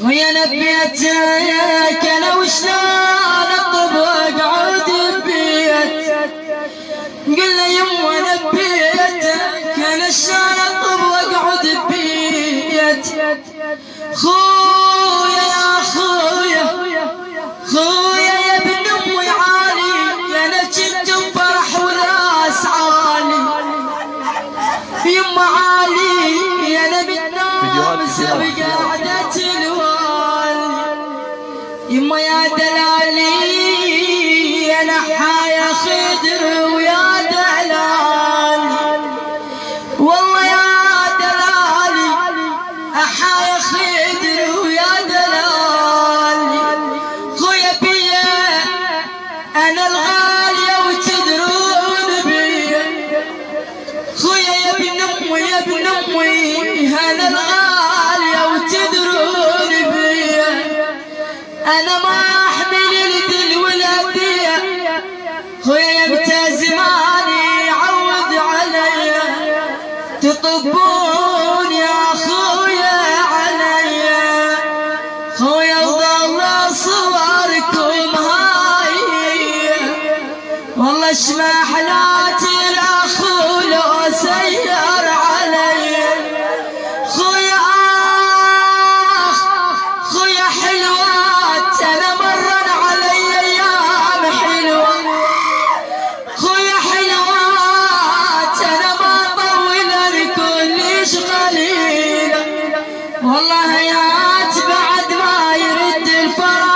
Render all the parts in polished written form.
ويا نبيتك انا وشلون اطلب واقعد ببيت. قل له يما نبيتك انا شلون اطلب واقعد ببيت. خويا يا خويا خويا يا ابن امي عالي، يا انا كنت بفرح وراس عالي. يما عالي يا انا بالنوم سبق قعدة الوالي. يما يا دلالي انا حايا خدر ويا دلالي. والله يا دلالي احايا خدر ويا دلالي. خويا بيا انا الغالية وتدرون بيا. خويا يا ابن امي يا ابن امي انا الغالية وتدرون بيا. انا ما احمل الذل والأذية. خويا يمتى زماني عود عليا. تطبون يا خويا عليا. خويا وظل صوركم هاي. والله اشمع حلاتي الاخو لو سير عليا. خويا خويا حلوات انا مرن علي ايام حلوه. خويا حلوات انا ما طول الكلش قليله. والله هيات بعد ما يرد الفراق.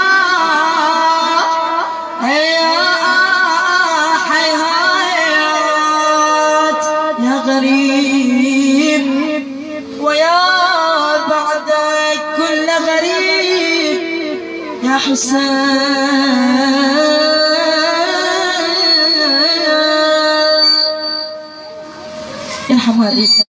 حيهات يا غريب ويا بعدك كل غريب يا حسين. يرحم والديك.